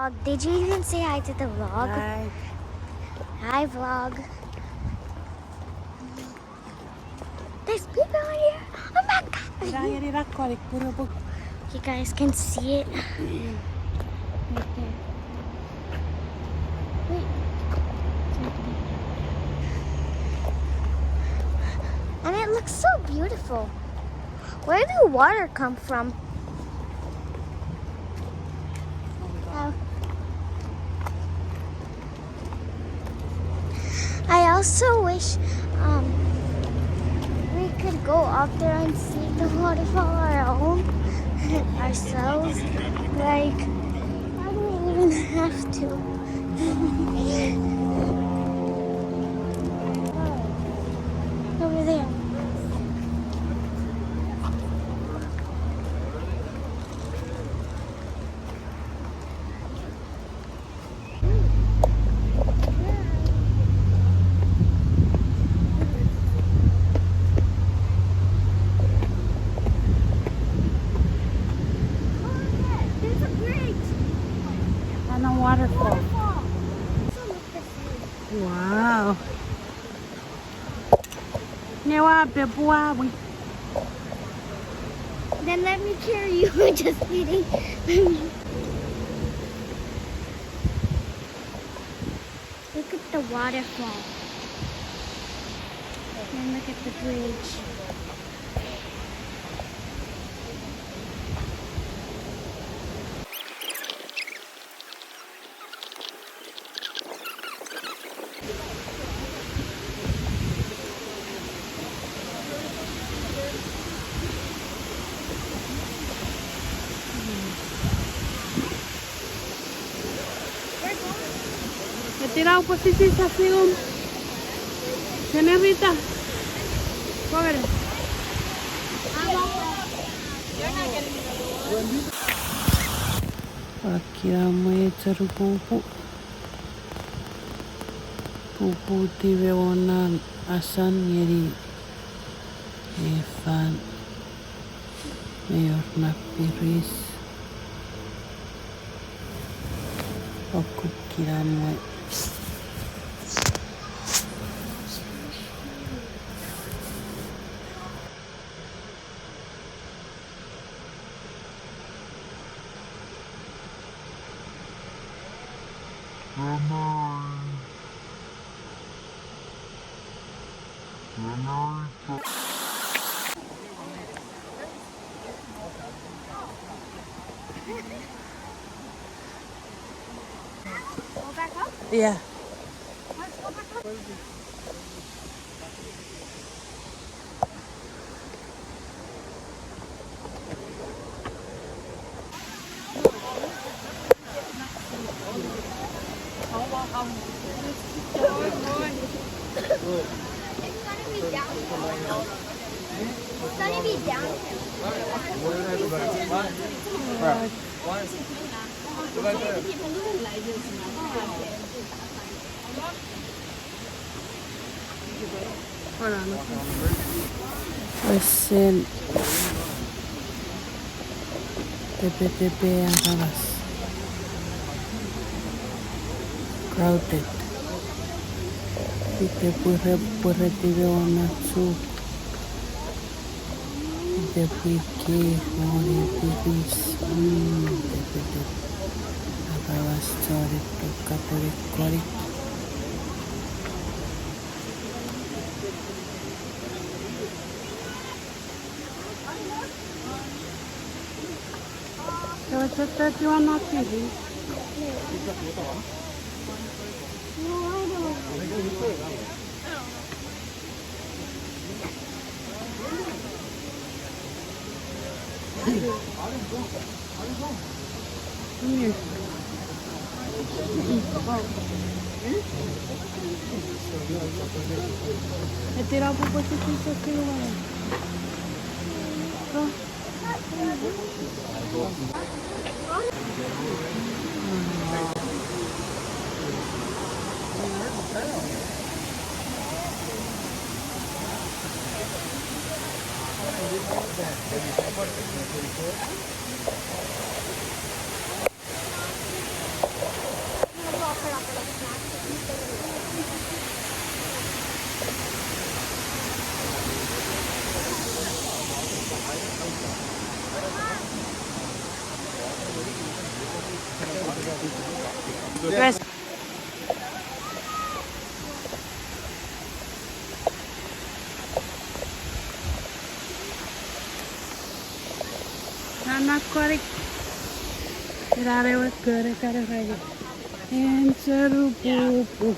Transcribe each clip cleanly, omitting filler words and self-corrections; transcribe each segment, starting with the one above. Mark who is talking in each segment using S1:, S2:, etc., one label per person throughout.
S1: vlog. Did you even say hi to the vlog?
S2: Hi.
S1: Hi, vlog. There's people here. Oh my god. You guys can see it right there. Wait. And it looks so beautiful. Where did the water come from? Oh. I also wish we could go up there and see the waterfall our own ourselves. Like, I don't even have to. Over there. There's a bridge.
S2: And a waterfall.
S1: Waterfall. Also look the same.
S2: Wow. Newa bebuawi.
S1: Then let me carry you. Just kidding. Look at the waterfall. And look at the bridge.
S2: Me tira posisi sa film. Senorita. Cover. Akiramu etaru pupu. Pupu tive ona asan yeri. Efan. Mayor napiris. Aku kiramu.
S1: Go back up?
S2: Yeah.
S1: Let's go back up. It's gonna be downhill. It's gonna be downhill.
S2: Listen. Tepe-tepe yang alas. Crowded. Ite pure tive ona su. Ite pike mori piris. Tepe-tepe. Abawas story to Catholic Corik. Cepat-cepat jual mati sih. Ini. Tirar para você isso aqui, Yes. Anak korek. Rarewat kare raja. En seru pupu.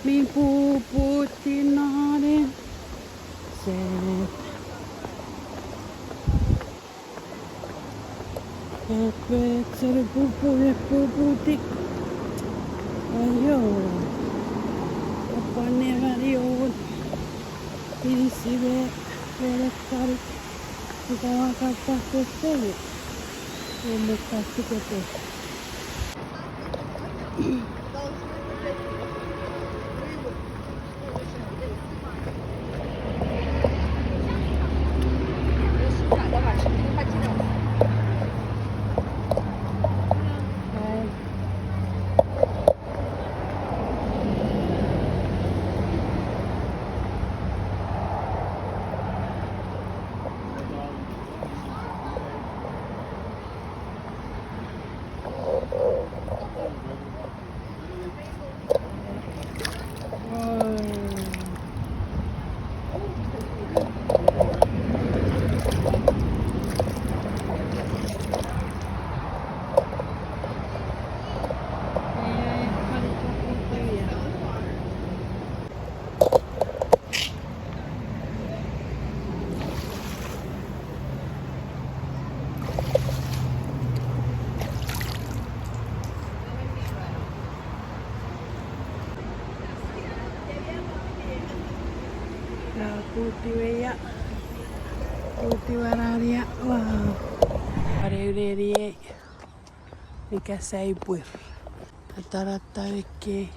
S2: Mi pupu tinare. Set. Ekvet seru pupu tik. Ayo. Apa ne varion. Ini sih be korek. Kita makan pakai sini. Ini kasih kita. Putih putih warna wow, areurerie, mikä seipuir, rata vekki.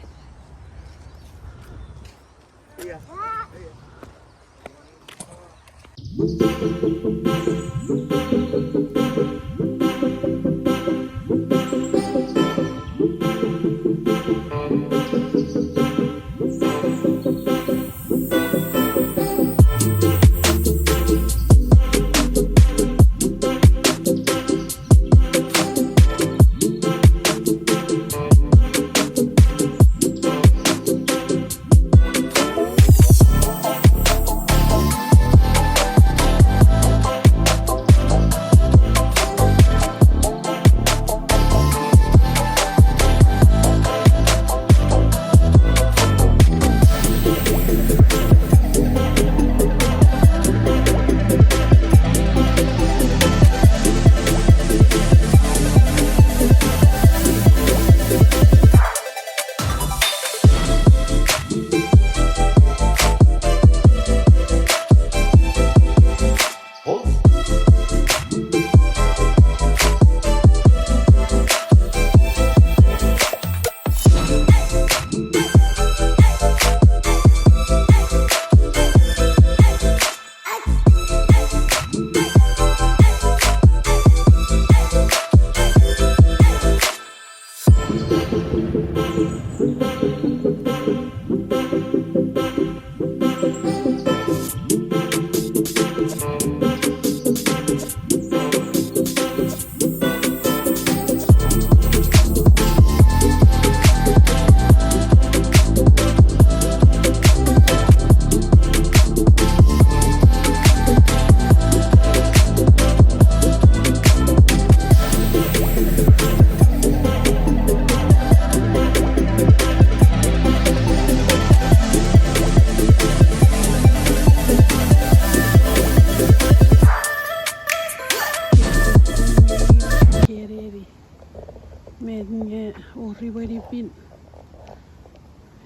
S2: Pin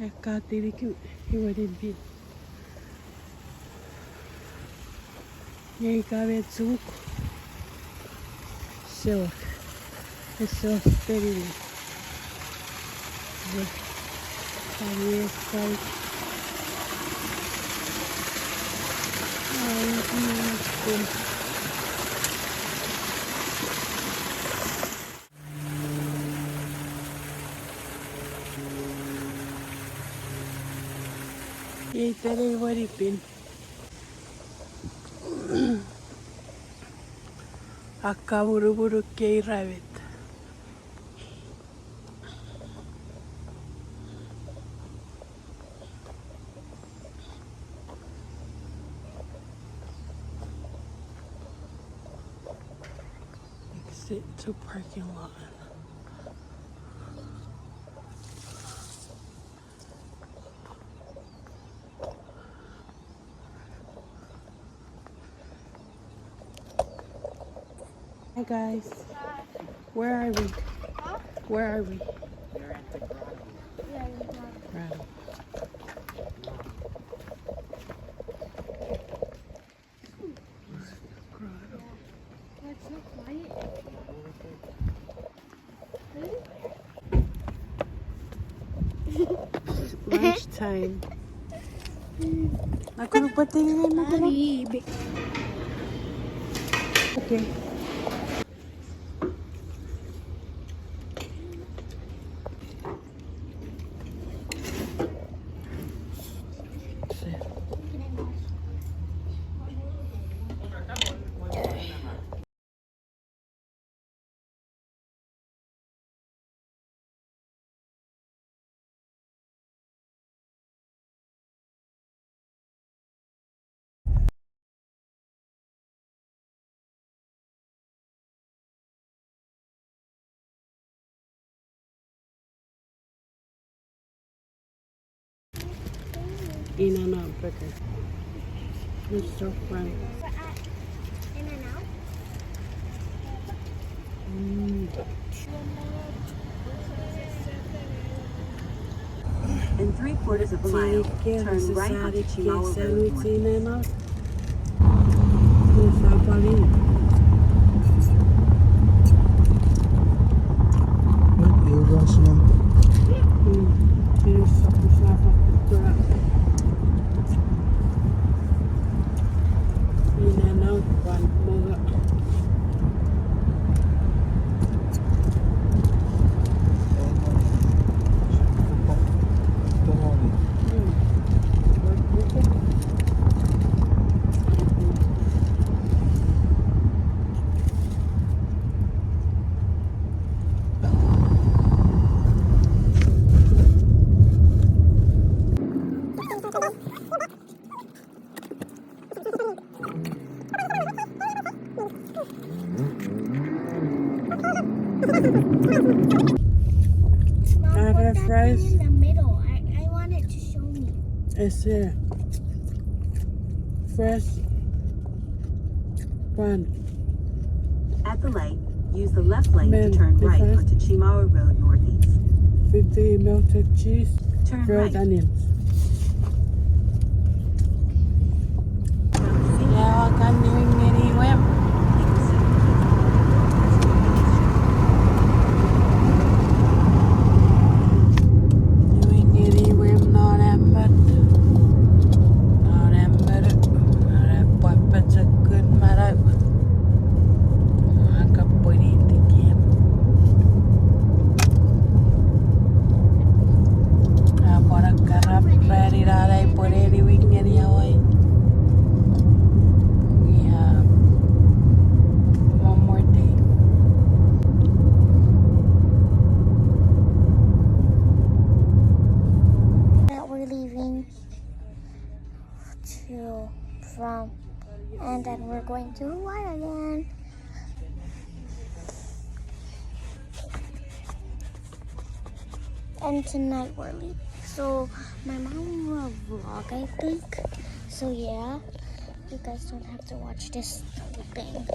S2: Ekatirikin Hiwadin Yay Kavetsuk So it's so steady. Ei tele varipin. Akka buru-buru kei ravet. exit to parking lot. Hi guys. Where are we?
S1: Huh?
S2: Where are we?
S1: Yeah, you're not.
S2: Grotto.
S1: It's so quiet.
S2: Lunchtime. Ako nagpatingin mo ko. Okay. In and out burger. Mr. Frank.
S1: We're at In-N-Out.
S3: In 3/4 of a mile, turn right onto Chimawa Road North.
S2: In and out. Sa paling.
S4: Ewan sila.
S2: In and out one mga.
S1: Mom,
S2: Are there
S1: put that
S2: fries?
S1: thing in the middle. I want it to show me.
S2: It's here. Fresh bun.
S3: At the light, use the left lane
S2: Man,
S3: to turn
S2: this
S3: right
S2: is-
S3: onto Chimawa Road Northeast.
S2: 50 melted cheese,
S3: Turn
S2: grilled
S3: right.
S2: onions. Yeah, I can doing anywhere. Doing anywhere, not ember. Not ember. Weapons a good matter. I can put it again. Para karap ready ra por eri wing ni away. We have one more day.
S1: That we're leaving from, and then we're going to Hawaii again. And tonight we're leaving. So my mom will vlog, I think. So yeah, you guys don't have to watch this thing.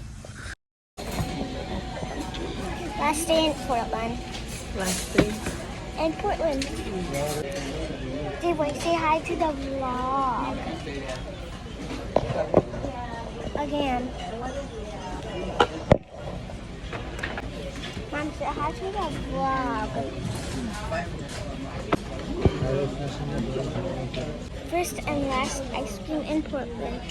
S1: Last day in Portland.
S2: Last day.
S1: In Portland. Wait, say hi to the vlog. Again. Mom, say hi to the vlog. First and last ice cream in Portland.